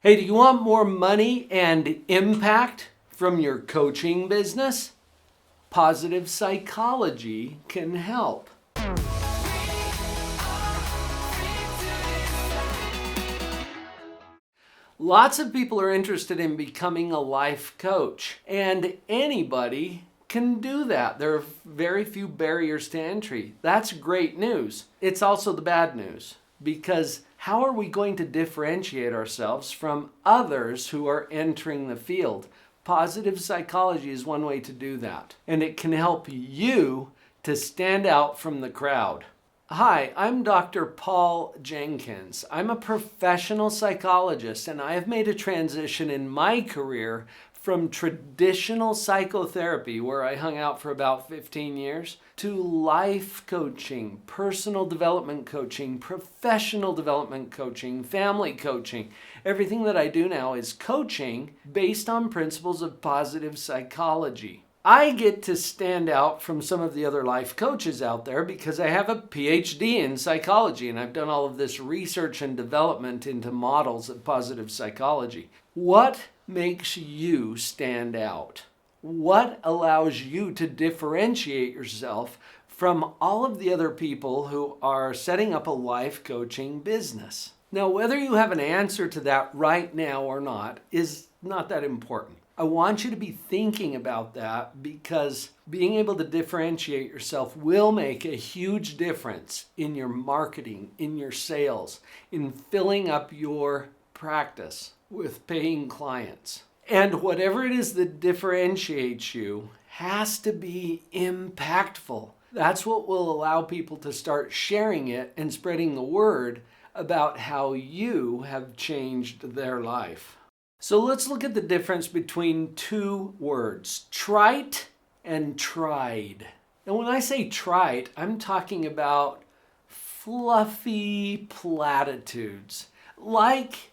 Hey, do you want more money and impact from your coaching business? Positive psychology can help. Lots of people are interested in becoming a life coach, and anybody can do that. There are very few barriers to entry. That's great news. It's also the bad news, because how are we going to differentiate ourselves from others who are entering the field? Positive psychology is one way to do that, and it can help you to stand out from the crowd. Hi, I'm Dr. Paul Jenkins. I'm a professional psychologist, and I have made a transition in my career from traditional psychotherapy, where I hung out for about 15 years, to life coaching, personal development coaching, professional development coaching, family coaching. Everything that I do now is coaching based on principles of positive psychology. I get to stand out from some of the other life coaches out there because I have a PhD in psychology, and I've done all of this research and development into models of positive psychology. What makes you stand out? What allows you to differentiate yourself from all of the other people who are setting up a life coaching business? Now, whether you have an answer to that right now or not is not that important. I want you to be thinking about that, because being able to differentiate yourself will make a huge difference in your marketing, in your sales, in filling up your practice with paying clients. And whatever it is that differentiates you has to be impactful. That's what will allow people to start sharing it and spreading the word about how you have changed their life. So let's look at the difference between two words, trite and tried. And when I say trite, I'm talking about fluffy platitudes, like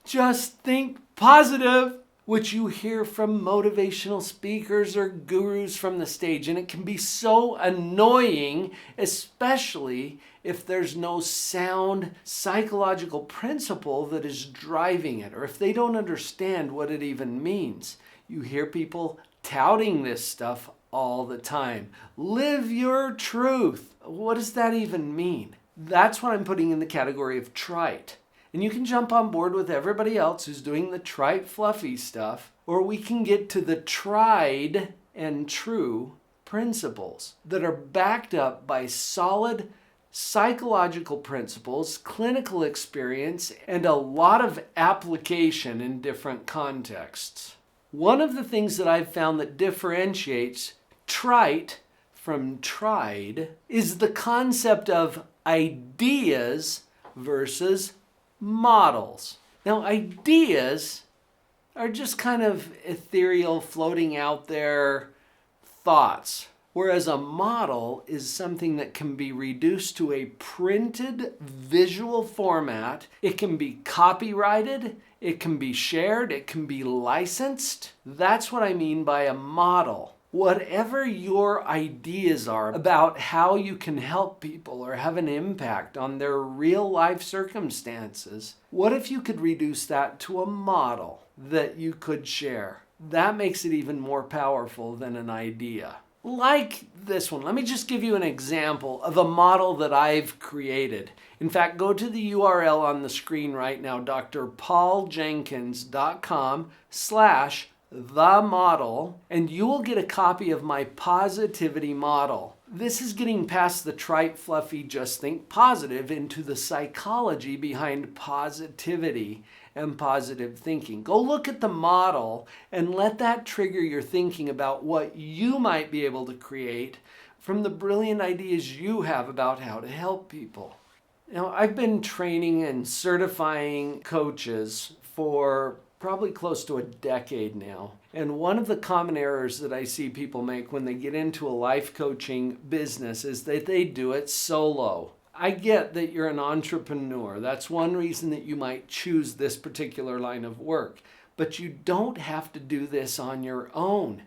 just think positive, which you hear from motivational speakers or gurus from the stage. And it can be so annoying, especially if there's no sound psychological principle that is driving it, or if they don't understand what it even means. You hear people touting this stuff all the time. Live your truth. What does that even mean? That's what I'm putting in the category of trite. And you can jump on board with everybody else who's doing the trite, fluffy stuff, or we can get to the tried and true principles that are backed up by solid psychological principles, clinical experience, and a lot of application in different contexts. One of the things that I've found that differentiates trite from tried is the concept of ideas versus models. Now, ideas are just kind of ethereal, floating out there thoughts, whereas a model is something that can be reduced to a printed visual format. It can be copyrighted, it can be shared, it can be licensed. That's what I mean by a model. Whatever your ideas are about how you can help people or have an impact on their real life circumstances, what if you could reduce that to a model that you could share? That makes it even more powerful than an idea. Like this one. Let me just give you an example of a model that I've created. In fact, go to the URL on the screen right now, drpauljenkins.com/the model, and you will get a copy of my positivity model. This is getting past the trite, fluffy, just think positive into the psychology behind positivity and positive thinking. Go look at the model and let that trigger your thinking about what you might be able to create from the brilliant ideas you have about how to help people. Now, I've been training and certifying coaches for probably close to a decade now. And one of the common errors that I see people make when they get into a life coaching business is that they do it solo. I get that you're an entrepreneur. That's one reason that you might choose this particular line of work. But you don't have to do this on your own.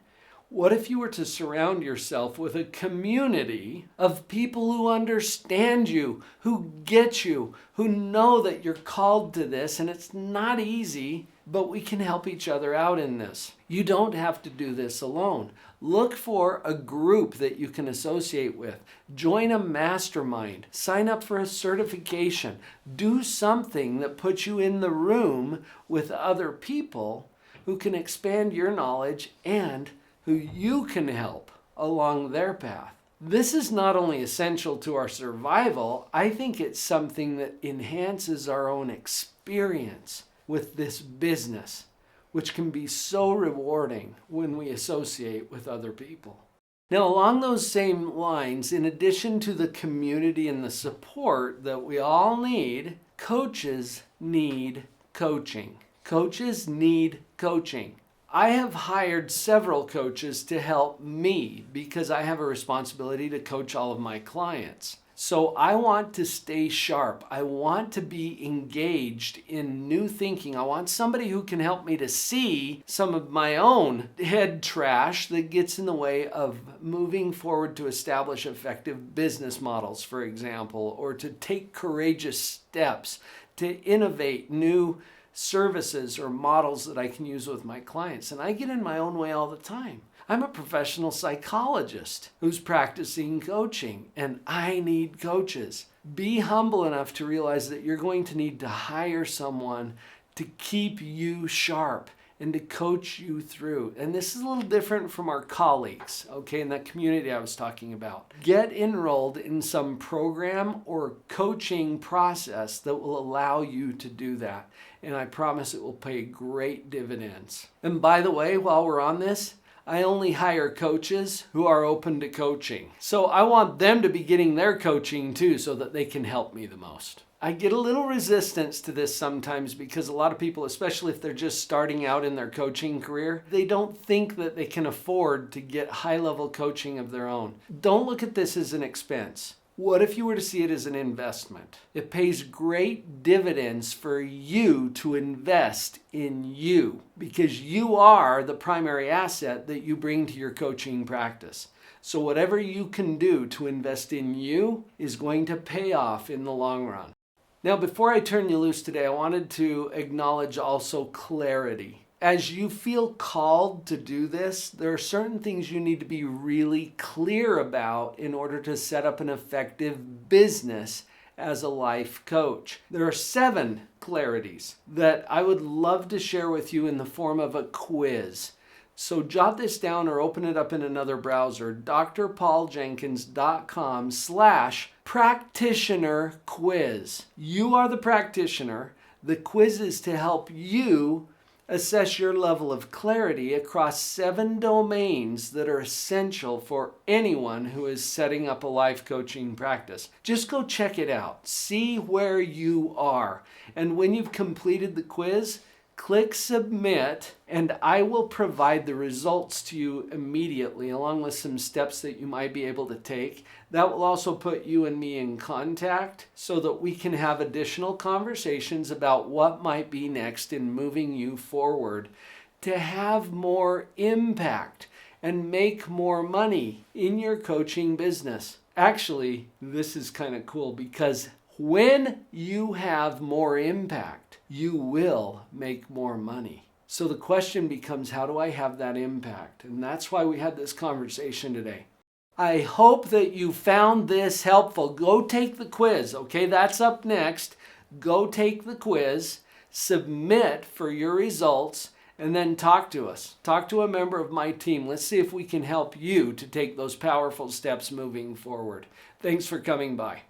What if you were to surround yourself with a community of people who understand you, who get you, who know that you're called to this, and it's not easy, but we can help each other out in this. You don't have to do this alone. Look for a group that you can associate with. Join a mastermind. Sign up for a certification. Do something that puts you in the room with other people who can expand your knowledge and who you can help along their path. This is not only essential to our survival, I think it's something that enhances our own experience with this business, which can be so rewarding when we associate with other people. Now, along those same lines, in addition to the community and the support that we all need, coaches need coaching. Coaches need coaching. I have hired several coaches to help me because I have a responsibility to coach all of my clients. So I want to stay sharp. I want to be engaged in new thinking. I want somebody who can help me to see some of my own head trash that gets in the way of moving forward to establish effective business models, for example, or to take courageous steps to innovate new services or models that I can use with my clients. And I get in my own way all the time. I'm a professional psychologist who's practicing coaching, and I need coaches. Be humble enough to realize that you're going to need to hire someone to keep you sharp and to coach you through. And this is a little different from our colleagues, okay, in that community I was talking about. Get enrolled in some program or coaching process that will allow you to do that. And I promise it will pay great dividends. And by the way, while we're on this, I only hire coaches who are open to coaching. So I want them to be getting their coaching too so that they can help me the most. I get a little resistance to this sometimes because a lot of people, especially if they're just starting out in their coaching career, they don't think that they can afford to get high-level coaching of their own. Don't look at this as an expense. What if you were to see it as an investment? It pays great dividends for you to invest in you because you are the primary asset that you bring to your coaching practice. So whatever you can do to invest in you is going to pay off in the long run. Now, before I turn you loose today, I wanted to acknowledge also clarity. As you feel called to do this, there are certain things you need to be really clear about in order to set up an effective business as a life coach. There are 7 clarities that I would love to share with you in the form of a quiz. So jot this down or open it up in another browser, drpauljenkins.com/practitioner quiz. You are the practitioner. The quiz is to help you assess your level of clarity across 7 domains that are essential for anyone who is setting up a life coaching practice. Just go check it out. See where you are. And when you've completed the quiz, click submit, and I will provide the results to you immediately, along with some steps that you might be able to take. That will also put you and me in contact so that we can have additional conversations about what might be next in moving you forward to have more impact and make more money in your coaching business. Actually, this is kind of cool because when you have more impact, you will make more money. So the question becomes, how do I have that impact? And that's why we had this conversation today. I hope that you found this helpful. Go take the quiz, okay? That's up next. Go take the quiz, submit for your results, and then talk to us. Talk to a member of my team. Let's see if we can help you to take those powerful steps moving forward. Thanks for coming by.